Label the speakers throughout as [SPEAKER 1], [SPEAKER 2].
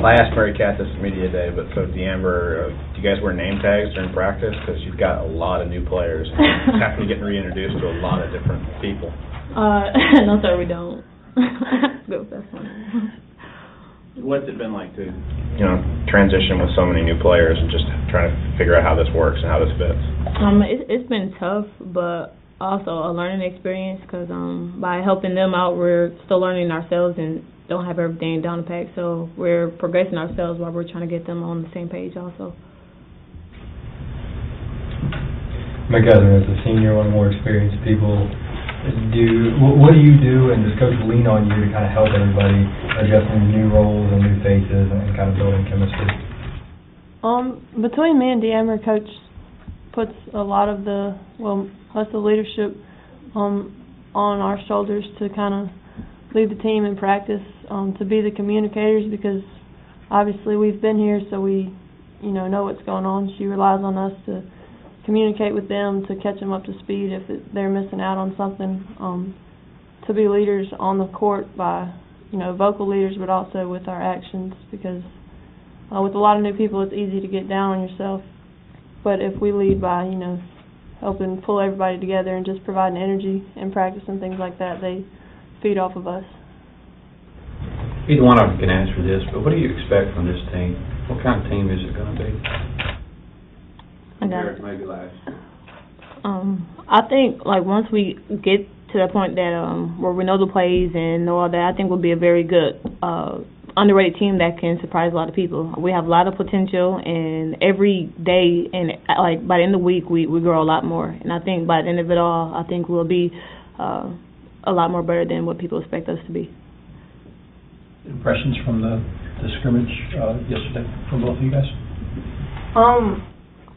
[SPEAKER 1] I asked Mary Kat this at Media Day, but so Diamber, do you guys wear name tags during practice? Because you've got a lot of new players. And Kathryn getting reintroduced to a lot of different people.
[SPEAKER 2] No, sir, we don't. Go with that one.
[SPEAKER 1] What's it been like to, transition with so many new players and just trying to figure out how this works and how this fits?
[SPEAKER 2] It's been tough, but also a learning experience because by helping them out, we're still learning ourselves and don't have everything down the pack. So we're progressing ourselves while we're trying to get them on the same page also.
[SPEAKER 3] Kathryn, as a senior, one of the more experienced people, what do you do, and does Coach lean on you to kind of help everybody adjusting to new roles and new faces and kind of building chemistry?
[SPEAKER 4] Between me and Diamber, Coach puts a lot of most of the leadership on our shoulders to kind of lead the team in practice, to be the communicators, because obviously we've been here, so we know what's going on. She relies on us to communicate with them, to catch them up to speed if they're missing out on something, to be leaders on the court by, vocal leaders, but also with our actions, because with a lot of new people it's easy to get down on yourself, but if we lead by, helping pull everybody together and just providing energy in practice and things like that, they feed off of us.
[SPEAKER 5] Either one of them can answer this, but what do you expect from this team? What kind of team is it going to be? Maybe last year.
[SPEAKER 2] I think once we get to that point that where we know the plays and know all that, I think we'll be a very good underrated team that can surprise a lot of people. We have a lot of potential, and every day and by the end of the week we grow a lot more. And I think by the end of it all, I think we'll be a lot more better than what people expect us to be.
[SPEAKER 6] Impressions from the scrimmage yesterday from both of you guys?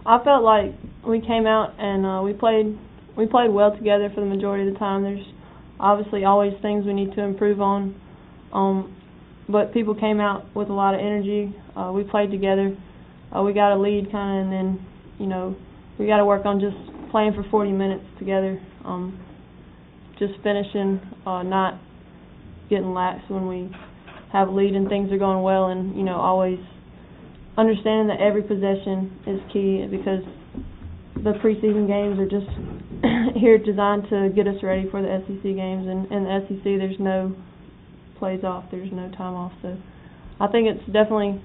[SPEAKER 4] I felt like we came out and we played well together for the majority of the time. There's obviously always things we need to improve on, but people came out with a lot of energy. We played together. We got a lead kind of, and then we got to work on just playing for 40 minutes together, just finishing, not getting lax when we have a lead and things are going well, and always understanding that every possession is key, because the preseason games are just here designed to get us ready for the SEC games, and in the SEC there's no plays off, there's no time off. So I think it's definitely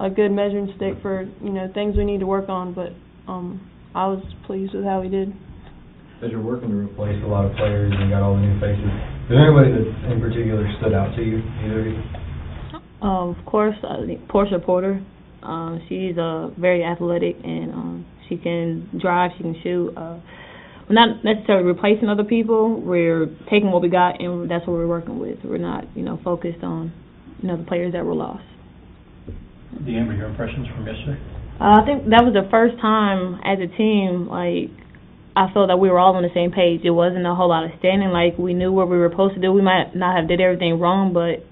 [SPEAKER 4] a good measuring stick for things we need to work on, but I was pleased with how we did.
[SPEAKER 3] As you're working to replace a lot of players and you got all the new faces, is there anybody that in particular stood out to you, either of you?
[SPEAKER 2] Of course, I think Portia Porter. She's very athletic, and she can drive, she can shoot. We're not necessarily replacing other people. We're taking what we got, and that's what we're working with. We're not, focused on, the players that were lost.
[SPEAKER 6] Diamber, your impressions from yesterday?
[SPEAKER 2] I think that was the first time as a team, I felt that we were all on the same page. It wasn't a whole lot of standing. We knew what we were supposed to do. We might not have did everything wrong, but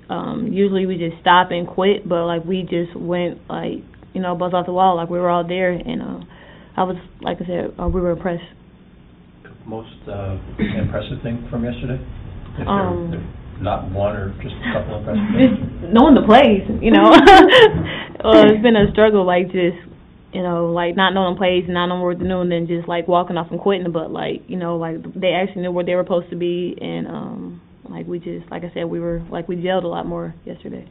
[SPEAKER 2] usually we just stop and quit. But we just went buzz off the wall. We were all there, and I was, like I said, we were impressed.
[SPEAKER 6] Most impressive thing from yesterday? If there not one or just a couple impressive things?
[SPEAKER 2] Just knowing the plays, it's been a struggle, not knowing plays and not knowing what to do, and then just walking off and quitting. But they actually knew where they were supposed to be, and we just, like I said, we gelled a lot more yesterday.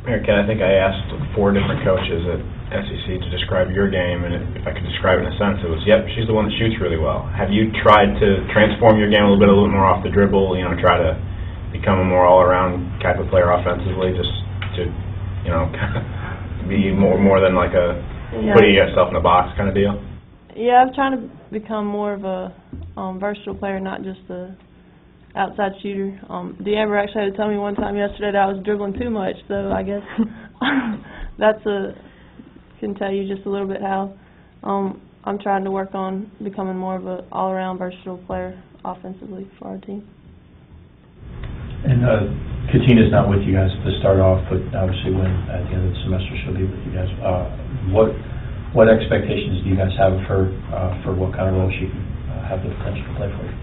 [SPEAKER 1] Mary Kat, I think I asked 4 different coaches at SEC to describe your game, and if I could describe it in a sense, it was, yep, she's the one that shoots really well. Have you tried to transform your game a little more off the dribble, try to become a more all-around type of player offensively, just to, be more than putting yourself in a box kind of deal?
[SPEAKER 4] Yeah, I'm trying to become more of a versatile player, not just a outside shooter. Diamber actually had to tell me one time yesterday that I was dribbling too much, so I guess can tell you just a little bit how I'm trying to work on becoming more of an all-around versatile player offensively for our team.
[SPEAKER 6] And Katina's not with you guys to start off, but obviously when at the end of the semester she'll be with you guys. What expectations do you guys have of her for what kind of role she can have the potential to play for you?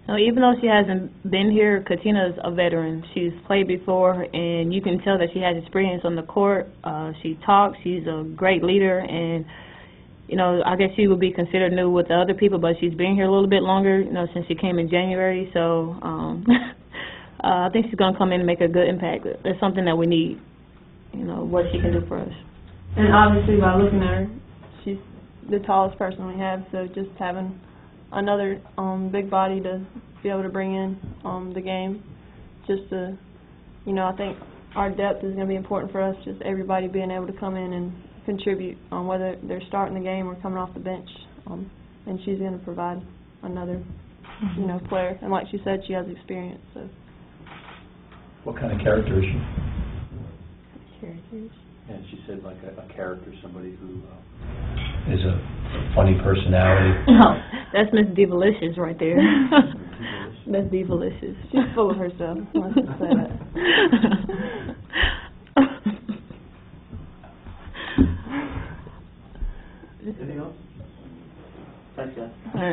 [SPEAKER 2] So even though she hasn't been here, Katina's a veteran. She's played before, and you can tell that she has experience on the court. She talks. She's a great leader, and you know, I guess she would be considered new with the other people, but she's been here a little bit longer, you know, since she came in January. So I think she's going to come in and make a good impact. That's something that we need, you know, what she can do for us.
[SPEAKER 4] And obviously, by looking at her, she's the tallest person we have, so just having another big body to be able to bring in the game, just to, you know, I think our depth is going to be important for us, just everybody being able to come in and contribute, whether they're starting the game or coming off the bench, and she's going to provide another, you know, player. And like she said, she has experience. So.
[SPEAKER 6] What kind of character is she?
[SPEAKER 4] Characters.
[SPEAKER 6] Yeah, she said like a character, somebody who is a funny personality.
[SPEAKER 2] Oh, that's Miss Divalicious right there. That's Divalicious.
[SPEAKER 4] She's full of herself. Let's just say that.
[SPEAKER 7] Anything else? Thanks, guys.
[SPEAKER 2] All right.